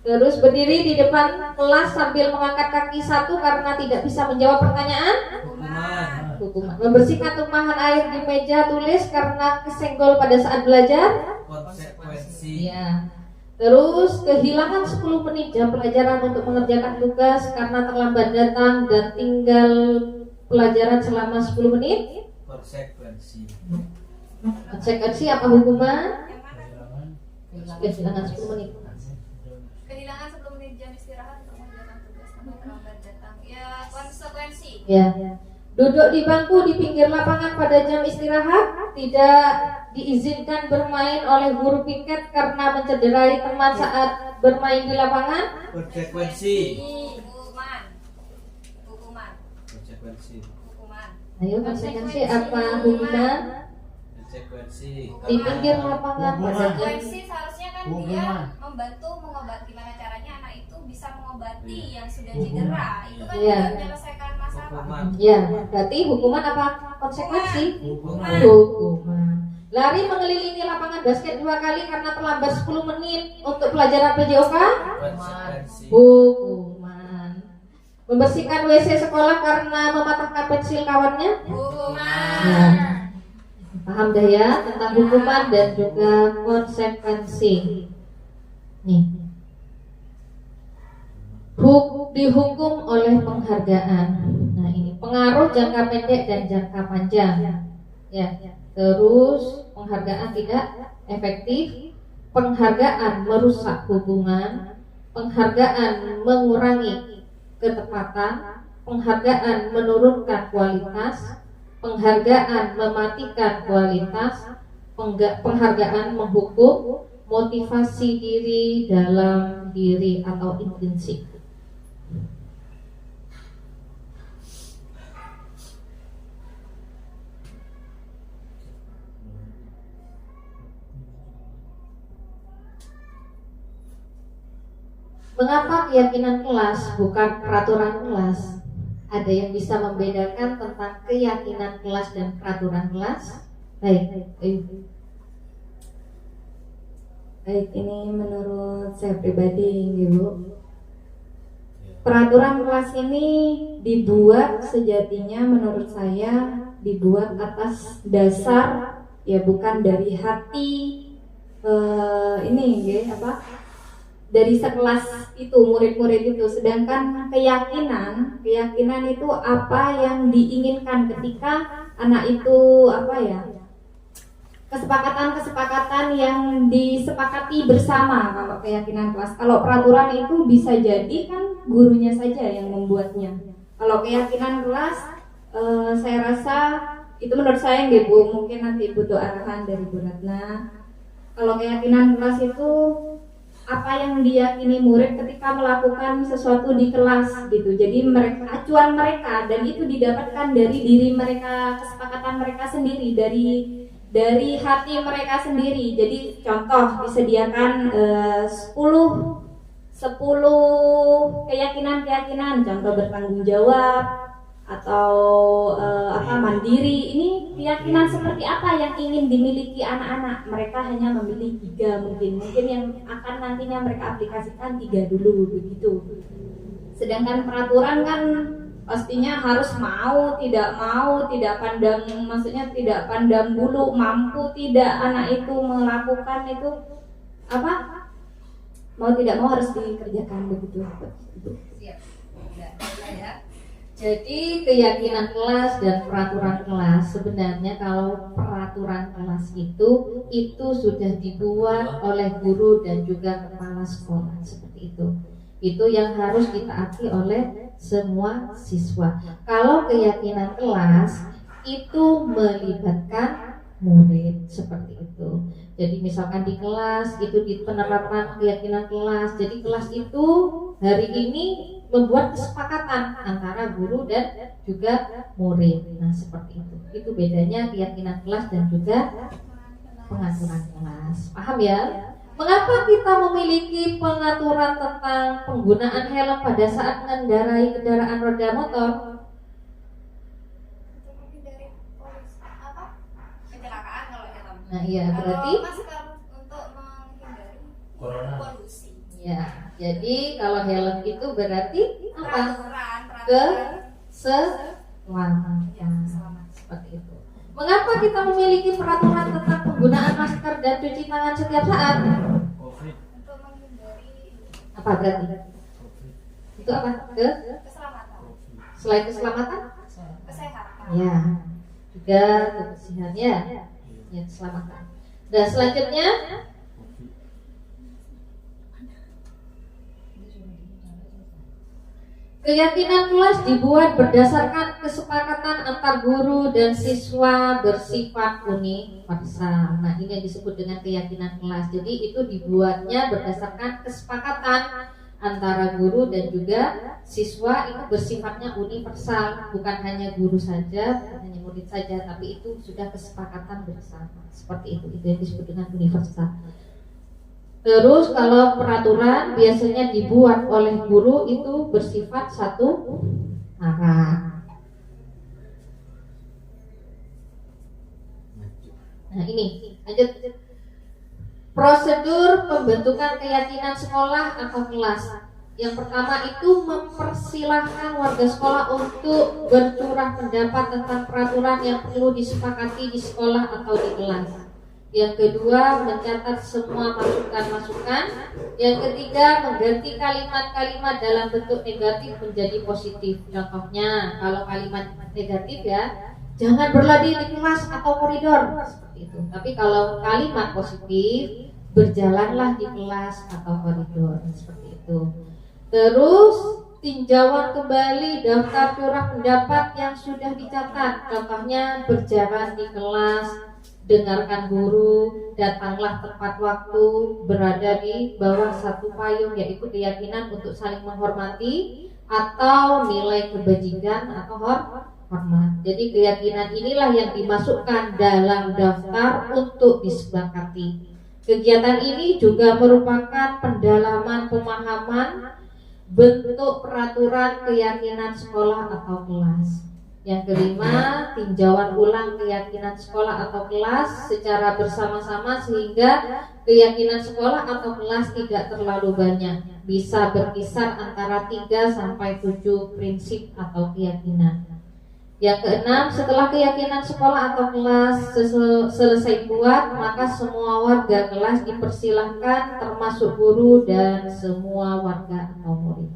Terus berdiri di depan kelas sambil mengangkat kaki satu karena tidak bisa menjawab pertanyaan. Hukuman. Membersihkan tumpahan air di meja tulis karena kesenggol pada saat belajar. Konsekuensi. Ya. Terus kehilangan 10 menit jam pelajaran untuk mengerjakan tugas karena terlambat datang dan tinggal pelajaran selama 10 menit. Konsekuensi. Konsekuensi apa hukuman? Kehilangan 10 menit. Kehilangan 10 menit jam istirahat untuk mengerjakan Terlambat datang. Ya, konsekuensi. Ya. Duduk di bangku di pinggir lapangan pada jam istirahat, tidak diizinkan bermain oleh guru piket karena mencederai teman saat bermain di lapangan. Konsekuensi. Hukuman. Konsekuensi. Ayo konsekuensi apa hukuman? Konsekuensi. Di pinggir lapangan pada jam. Konsekuensi seharusnya kan dia membantu mengobati, gimana caranya anak itu bisa mengobati yang sudah cedera. Itu kan Iya. juga menyelesaikan masalah. Hukuman. Ya, berarti hukuman apa? Konsekuensi. Hukuman. Hukuman. Lari mengelilingi lapangan basket 2 kali karena terlambat 10 menit untuk pelajaran PJOK. Konsekuensi. Hukuman. Membersihkan WC sekolah karena mematahkan pensil kawannya. Hukuman. Nah, paham dah ya tentang hukuman dan juga konsekuensi. Nih. Dihukum oleh penghargaan. Nah, ini pengaruh jangka pendek dan jangka panjang. Ya. Terus penghargaan tidak efektif, penghargaan merusak hubungan, penghargaan mengurangi ketepatan, penghargaan menurunkan kualitas, penghargaan mematikan kualitas, penghargaan menghukum, motivasi diri dalam diri atau intrinsik. Mengapa keyakinan kelas bukan peraturan kelas? Ada yang bisa membedakan tentang keyakinan kelas dan peraturan kelas? Baik. Baik, ini menurut saya pribadi, Ibu. Peraturan kelas ini dibuat sejatinya menurut saya dibuat atas dasar ya bukan dari hati dari sekelas itu murid-murid itu, sedangkan keyakinan itu apa yang diinginkan ketika anak itu kesepakatan yang disepakati bersama. Kalau keyakinan kelas, kalau peraturan itu bisa jadi kan gurunya saja yang membuatnya. Kalau keyakinan kelas saya rasa itu menurut saya nggih Bu, mungkin nanti butuh arahan dari Bu Ratna. Kalau keyakinan kelas itu apa yang diyakini murid ketika melakukan sesuatu di kelas gitu. Jadi mereka acuan mereka, dan itu didapatkan dari diri mereka, kesepakatan mereka sendiri, dari hati mereka sendiri. Jadi contoh disediakan 10 keyakinan, contoh bertanggung jawab atau mandiri. Ini keyakinan seperti apa yang ingin dimiliki anak-anak? Mereka hanya memilih 3 mungkin yang akan nantinya mereka aplikasikan 3 dulu begitu. Sedangkan peraturan kan pastinya harus mau, tidak pandang bulu, mampu tidak anak itu melakukan itu mau tidak mau harus dikerjakan begitu. Siap. Ya. Jadi keyakinan kelas dan peraturan kelas, sebenarnya kalau peraturan kelas itu sudah dibuat oleh guru dan juga kepala sekolah seperti itu. Itu yang harus ditaati oleh semua siswa. Kalau keyakinan kelas itu melibatkan murid seperti itu. Jadi misalkan di kelas itu di penerapan keyakinan kelas. Jadi kelas itu hari ini membuat kesepakatan antara guru dan juga murid. Nah seperti itu. Itu bedanya keyakinan kelas dan juga pengaturan kelas. Paham ya? Mengapa kita memiliki pengaturan tentang penggunaan helm pada saat mengendarai kendaraan roda motor? Untuk menghindari kecelakaan kalau helm. Nah iya, berarti kalau masker untuk menghindari Corona. polusi. ya. Jadi kalau helm itu berarti apa? Keselamatan. Seperti itu. Mengapa kita memiliki peraturan tentang penggunaan masker dan cuci tangan setiap saat? COVID. Untuk menghindari Apa berarti? Itu apa? keselamatan, Selain keselamatan? kesehatan. Ya. Juga kebersihan ya. Ya, keselamatan. Dan selanjutnya Keyakinan kelas dibuat berdasarkan kesepakatan antar guru dan siswa bersifat universal. Nah, ini yang disebut dengan keyakinan kelas. Jadi itu dibuatnya berdasarkan kesepakatan antara guru dan juga siswa, itu bersifatnya universal, bukan hanya guru saja, bukan hanya murid saja, tapi itu sudah kesepakatan bersama. Seperti itu yang disebut dengan universal. Terus kalau peraturan biasanya dibuat oleh guru itu bersifat satu arah. Nah ini lanjut. Prosedur pembentukan keyakinan sekolah atau kelas. Yang pertama itu mempersilahkan warga sekolah untuk bercurah pendapat tentang peraturan yang perlu disepakati di sekolah atau di kelas. Yang kedua, mencatat semua masukan-masukan. Yang ketiga, mengganti kalimat-kalimat dalam bentuk negatif menjadi positif. Contohnya, kalau kalimat negatif ya, jangan berlari di kelas atau koridor, seperti itu. Tapi kalau kalimat positif, berjalanlah di kelas atau koridor, seperti itu. Terus, tinjauan kembali daftar curah pendapat yang sudah dicatat. Contohnya, berjalan di kelas, dengarkan guru, datanglah tepat waktu, berada di bawah satu payung, yaitu keyakinan untuk saling menghormati atau nilai kebajikan atau hormat. Jadi keyakinan inilah yang dimasukkan dalam daftar untuk disepakati. Kegiatan ini juga merupakan pendalaman pemahaman bentuk peraturan keyakinan sekolah atau kelas. Yang kelima, tinjauan ulang keyakinan sekolah atau kelas secara bersama-sama sehingga keyakinan sekolah atau kelas tidak terlalu banyak. Bisa berkisar antara 3 sampai 7 prinsip atau keyakinan. Yang keenam, setelah keyakinan sekolah atau kelas selesai buat, maka semua warga kelas dipersilahkan termasuk guru dan semua warga atau murid.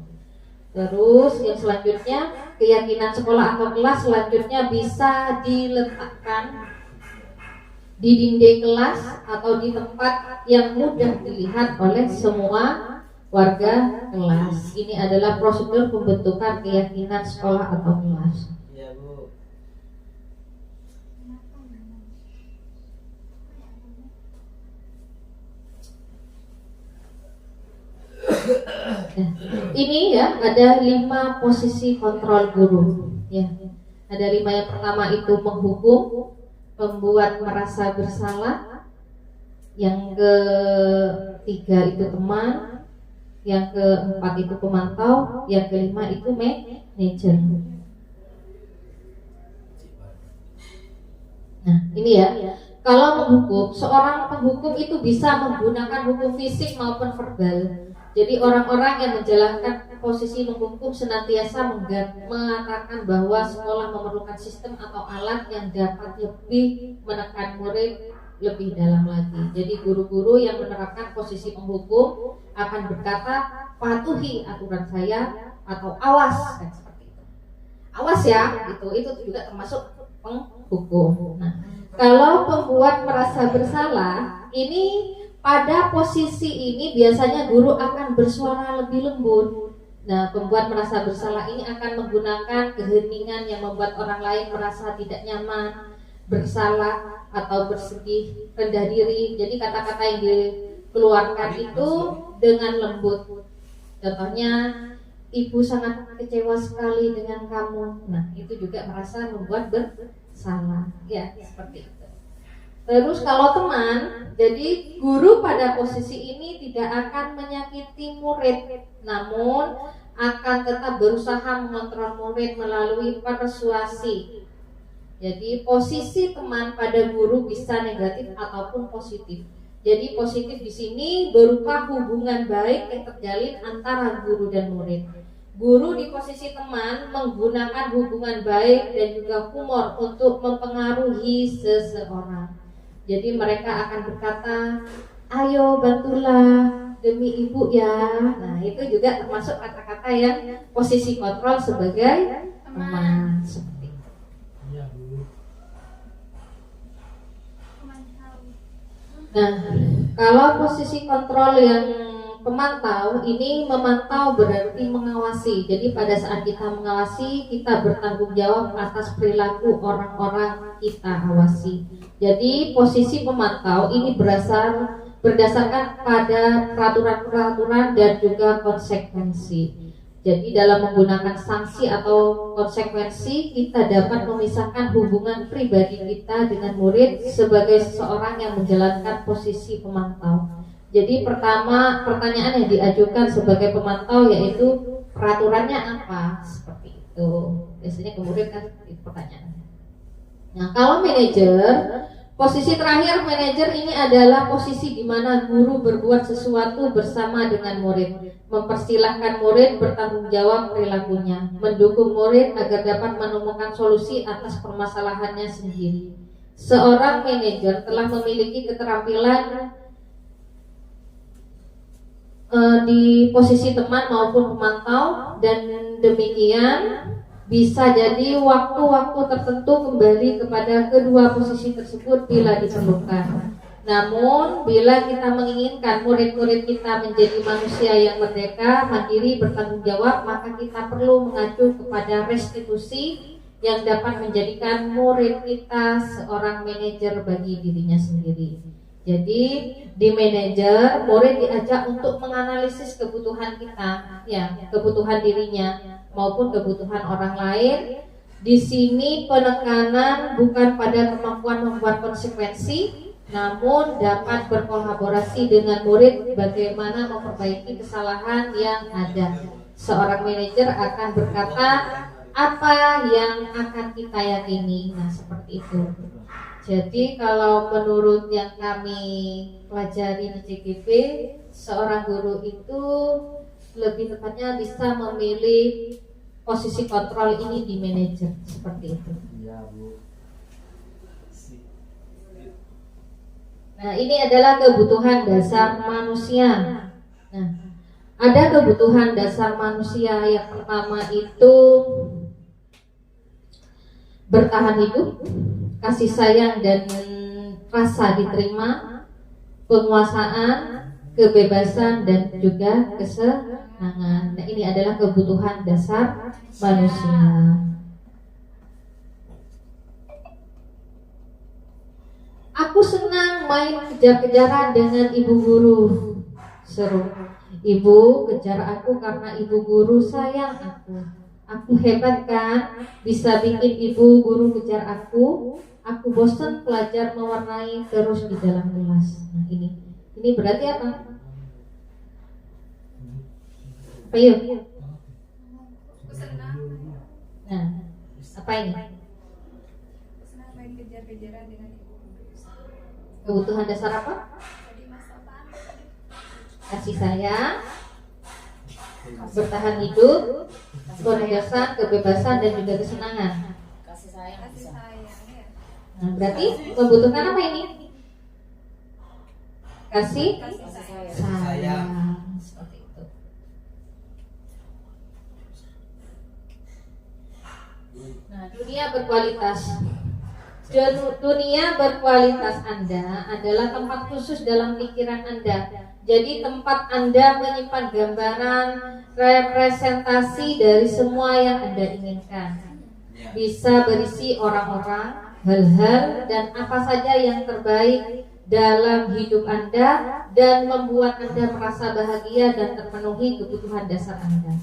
Terus yang selanjutnya, keyakinan sekolah atau kelas selanjutnya bisa diletakkan di dinding kelas atau di tempat yang mudah dilihat oleh semua warga kelas. Ini adalah prosedur pembentukan keyakinan sekolah atau kelas. Iya, Bu. Ini ya ada 5 posisi kontrol guru. Ya, ada 5. Yang pertama itu menghukum, membuat merasa bersalah. Yang ketiga itu teman. Yang keempat itu pemantau. Yang kelima itu manajer. Nah ini ya. Kalau menghukum, seorang penghukum itu bisa menggunakan hukum fisik maupun verbal. Jadi orang-orang yang menjalankan posisi menghukum senantiasa mengatakan bahwa sekolah memerlukan sistem atau alat yang dapat lebih menekan murid lebih dalam lagi. Jadi guru-guru yang menerapkan posisi menghukum akan berkata, patuhi aturan saya atau awas, kan seperti itu. Awas ya, itu juga termasuk penghukum. Nah, kalau pembuat merasa bersalah, ini pada posisi ini biasanya guru akan bersuara lebih lembut. Nah, pembuat merasa bersalah ini akan menggunakan keheningan yang membuat orang lain merasa tidak nyaman, bersalah atau bersedih, rendah diri. Jadi kata-kata yang dikeluarkan itu dengan lembut. Contohnya, ibu sangat kecewa sekali dengan kamu. Nah, itu juga merasa membuat bersalah. Ya, seperti itu. Terus kalau teman, jadi guru pada posisi ini tidak akan menyakiti murid, namun akan tetap berusaha mengontrol murid melalui persuasi. Jadi posisi teman pada guru bisa negatif ataupun positif. Jadi positif di sini berupa hubungan baik yang terjalin antara guru dan murid. Guru di posisi teman menggunakan hubungan baik dan juga humor untuk mempengaruhi seseorang. Jadi mereka akan berkata, ayo bantulah demi ibu ya. Nah itu juga termasuk kata-kata yang posisi kontrol sebagai teman. Seperti itu. Nah kalau posisi kontrol yang Pemantau ini memantau berarti mengawasi. Jadi pada saat kita mengawasi, kita bertanggung jawab atas perilaku orang-orang kita awasi. Jadi posisi pemantau ini berdasarkan pada peraturan-peraturan dan juga konsekuensi. Jadi dalam menggunakan sanksi atau konsekuensi, kita dapat memisahkan hubungan pribadi kita dengan murid sebagai seseorang yang menjalankan posisi pemantau. Jadi pertama pertanyaan yang diajukan sebagai pemantau yaitu peraturannya apa, seperti itu. Biasanya kemudian kan itu pertanyaannya. Nah, kalau manajer, posisi terakhir manajer ini adalah posisi di mana guru berbuat sesuatu bersama dengan murid, mempersilahkan murid bertanggung jawab perilakunya, mendukung murid agar dapat menemukan solusi atas permasalahannya sendiri. Seorang manajer telah memiliki keterampilan di posisi teman maupun pemantau, dan demikian bisa jadi waktu-waktu tertentu kembali kepada kedua posisi tersebut bila diperlukan. Namun bila kita menginginkan murid-murid kita menjadi manusia yang merdeka, mandiri, bertanggung jawab, maka kita perlu mengacu kepada restitusi yang dapat menjadikan murid kita seorang manajer bagi dirinya sendiri. Jadi di manajer, murid diajak untuk menganalisis kebutuhan kita, ya, kebutuhan dirinya maupun kebutuhan orang lain. Di sini penekanan bukan pada kemampuan membuat konsekuensi, namun dapat berkolaborasi dengan murid bagaimana memperbaiki kesalahan yang ada. Seorang manajer akan berkata apa yang akan kita yakini. Nah, seperti itu. Jadi kalau menurut yang kami pelajari di CGP, seorang guru itu lebih tepatnya bisa memilih posisi kontrol ini di manajer, seperti itu. Nah, ini adalah kebutuhan dasar manusia. Nah, ada kebutuhan dasar manusia. Yang pertama itu bertahan hidup, kasih sayang dan rasa diterima, penguasaan, kebebasan dan juga kesenangan. Nah, ini adalah kebutuhan dasar manusia. Aku senang main kejar-kejaran dengan ibu guru. Seru. Ibu kejar aku karena ibu guru sayang aku. Aku hebat kan? Bisa bikin ibu guru kejar aku. Aku bosan pelajar mewarnai terus di dalam kelas. Nah, ini berarti apa? Apa yuk? Aku senang. Nah, apa ini? Aku senang main kejar-kejaran dengan ibu guru. Kebutuhan dasar apa? Tadi Mas apaan? Kasih sayang, bertahan hidup, penugasan, kebebasan dan juga kesenangan. Kasih sayang ya. Nah, berarti membutuhkan apa ini? Kasih sayang. Seperti itu. Nah, dunia berkualitas. Dunia berkualitas Anda adalah tempat khusus dalam pikiran Anda. Jadi tempat Anda menyimpan gambaran representasi dari semua yang Anda inginkan. Bisa berisi orang-orang, hal-hal, dan apa saja yang terbaik dalam hidup Anda dan membuat Anda merasa bahagia dan terpenuhi kebutuhan dasar Anda.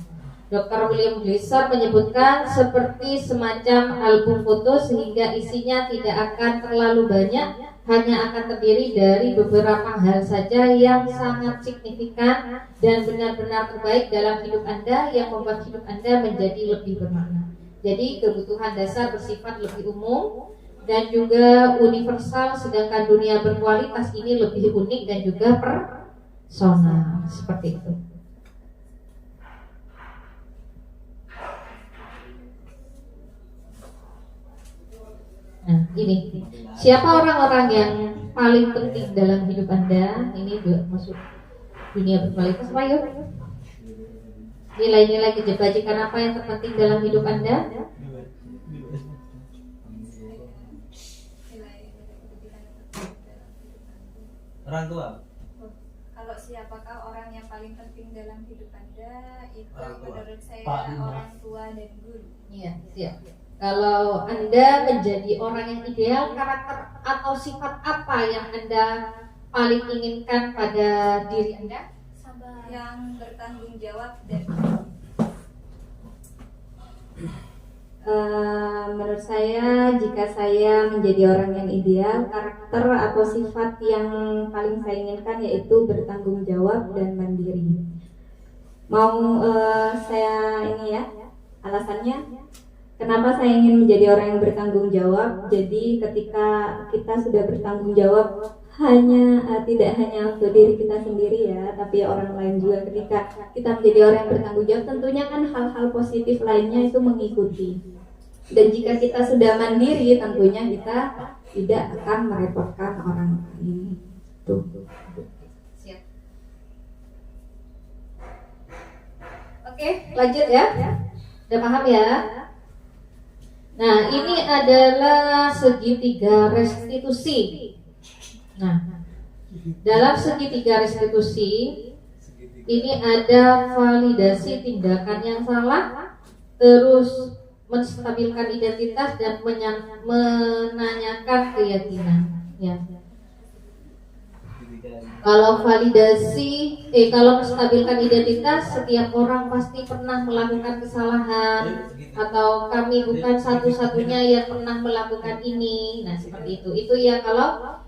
Dr. William Glasser menyebutkan seperti semacam album foto sehingga isinya tidak akan terlalu banyak, hanya akan terdiri dari beberapa hal saja yang sangat signifikan dan benar-benar terbaik dalam hidup Anda yang membuat hidup Anda menjadi lebih bermakna. Jadi kebutuhan dasar bersifat lebih umum dan juga universal, sedangkan dunia berkualitas ini lebih unik dan juga personal, seperti itu. Nah, ini siapa orang-orang yang paling penting dalam hidup Anda? Ini masuk dunia berkualitas, Pak yuk. Nilai-nilai kebajikan apa yang terpenting dalam hidup Anda? Orang tua. Kalau siapakah orang yang yang paling penting dalam hidup Anda itu Orang tua. menurut saya Pak. orang tua dan guru. Iya, siap. Kalau Anda menjadi orang yang ideal, karakter atau sifat apa yang Anda paling inginkan pada diri Anda? Yang bertanggung jawab dan Menurut saya, jika saya menjadi orang yang ideal, karakter atau sifat yang paling saya inginkan yaitu bertanggung jawab dan mandiri. Mau saya ini ya, alasannya kenapa saya ingin menjadi orang yang bertanggung jawab. Jadi ketika kita sudah bertanggung jawab tidak hanya untuk diri kita sendiri ya, tapi orang lain juga. Ketika kita menjadi orang yang bertanggung jawab, tentunya kan hal-hal positif lainnya itu mengikuti. Dan jika kita sudah mandiri, tentunya kita tidak akan merepotkan orang lain. Tuh. Siap. Oke, lanjut ya. Udah paham ya? Nah, ini adalah segitiga restitusi. Nah, dalam segitiga restitusi ini ada validasi tindakan yang salah, terus menstabilkan identitas dan menanyakan keyakinan. Ya. Kalau kalau menstabilkan identitas, setiap orang pasti pernah melakukan kesalahan, atau kami bukan satu-satunya yang pernah melakukan ini. Nah, seperti itu. Itu ya kalau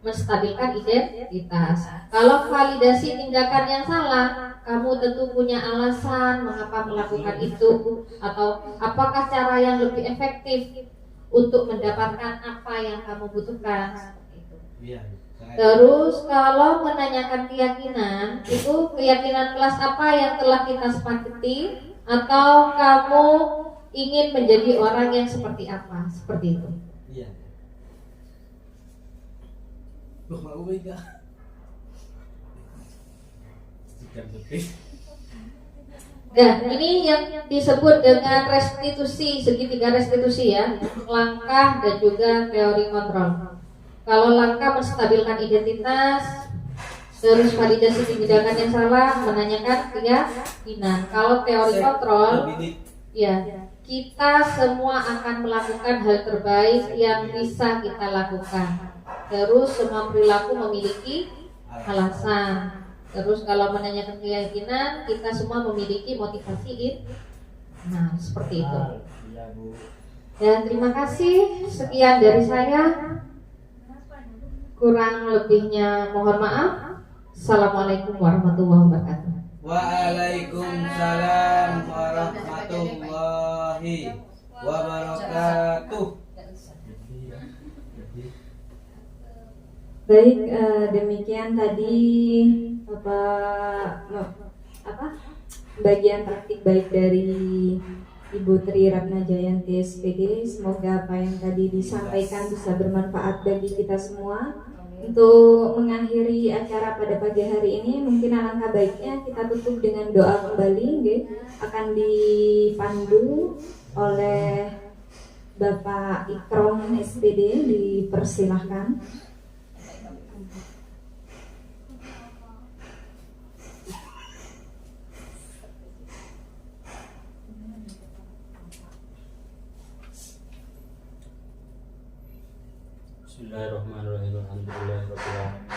menstabilkan identitas. Kalau validasi tindakan yang salah, kamu tentu punya alasan mengapa melakukan itu, atau apakah cara yang lebih efektif untuk mendapatkan apa yang kamu butuhkan. Seperti itu. Terus kalau menanyakan keyakinan, itu keyakinan kelas apa yang telah kita sepakati, atau kamu ingin menjadi orang yang seperti apa, seperti itu. Iya. Loh, mau enggak? Nah, ini yang disebut dengan restitusi, segitiga restitusi ya, langkah dan juga teori kontrol. Kalau langkah menstabilkan identitas, terus validasi tindakan yang salah, menanyakan keyakinan. Kalau teori kontrol, ya kita semua akan melakukan hal terbaik yang bisa kita lakukan. Terus semua perilaku memiliki alasan. Terus kalau menanyakan keyakinan, kita semua memiliki motivasi. Nah, seperti itu. Dan terima kasih. Sekian dari saya. Kurang lebihnya mohon maaf. Assalamualaikum warahmatullahi wabarakatuh. Waalaikumsalam warahmatullahi wabarakatuh. Baik, demikian tadi bagian praktik baik dari Ibu Tri Ratna Jayanti SPD. Semoga apa yang tadi disampaikan bisa bermanfaat bagi kita semua. Untuk mengakhiri acara pada pagi hari ini, mungkin alangkah baiknya kita tutup dengan doa kembali, akan dipandu oleh Bapak Ikrom SPD. Dipersilahkan. Bismillahirrahmanirrahim. Alhamdulillahirabbil alamin.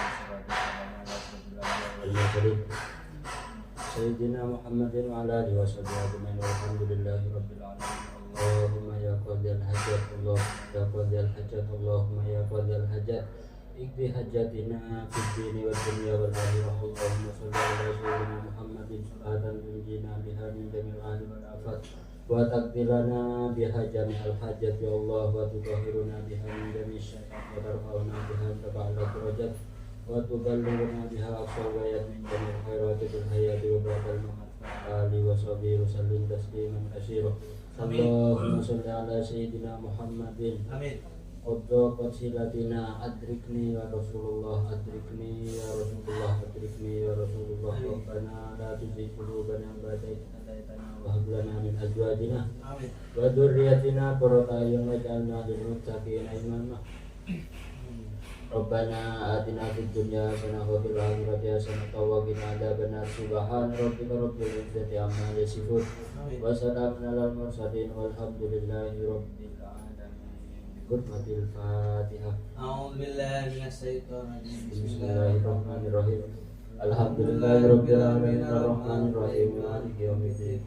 Sayyidina Muhammadin wa ala alihi washabbihi ajmain. Alhamdulillahirabbil alamin. Allahumma ya qadhiyal hajat, Allah ya qadhiyal hajat, Allahumma ya qadhiyal hajat, ikdi hajatina fid dini wad dunya wal akhirah. Allahumma shalli ala sayyidina Muhammadin salatan tunjina biha min jamil ahli wal afat, wa taqdirana biha jami'al hajat ya Allah, wa tutahhiruna biha min jami'is syai'at, wa tarfa'una biha taba'ala derajat, wa tuballighuna biha aqsal ghayat min jami'il khairati fil hayati wa ba'dal mamat. Ali wa sahbihi wa sallim tasliman katsira. Allahumma shalli ala sayyidina Muhammadin. Amin. Qadda qasilatina adrikni ya Rasulullah, adrikni ya Rasulullah, adrikni ya Rasulullah. Rabbana la tuzigh qulubana ba'da idh hadaytana wa hab lana min azwajina wa dhurriyyatina qurrata a'yun waj'alna lil muttaqina imama. Rabbana atina fid dunya hasanah wa fil akhirati hasanah wa qina adzabannar. Subhana rabbika rabbil izzati amma yasifun wa salamun alal mursalin walhamdulillahi rabbil alamin. Hurmatil Fatihah. A'udzu billahi minasyaitonir rajim. Bismillahirrahmanirrahim. Alhamdulillahirabbil alamin arrahmanir rahim maliki yaumiddin.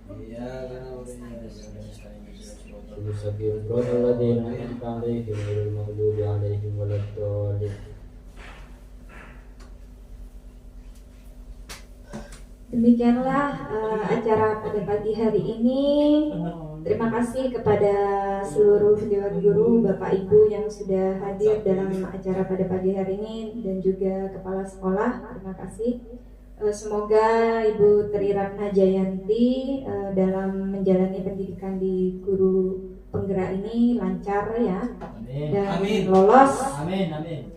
Iyyaka na'budu wa iyyaka nasta'in. Bismillahirrahmanirrahim. Alladzina an'amta 'alaihim ghairil maghdubi 'alaihim waladdallin. Demikianlah acara pada pagi hari ini. Terima kasih kepada seluruh dewan guru, Bapak Ibu yang sudah hadir dalam acara pada pagi hari ini dan juga kepala sekolah. Terima kasih. Semoga Ibu Tri Ratna Jayanti dalam menjalani pendidikan di guru penggerak ini lancar ya dan Amin. lolos. Amin amin.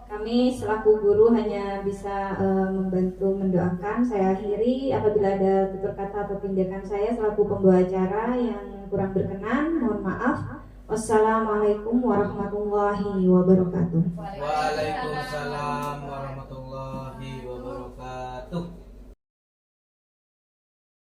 Kami selaku guru hanya bisa membantu mendoakan. Saya akhiri, apabila ada tutur kata atau tindakan saya selaku pembawa acara yang kurang berkenan, mohon maaf. Wassalamualaikum warahmatullahi wabarakatuh. Waalaikumsalam warahmatullahi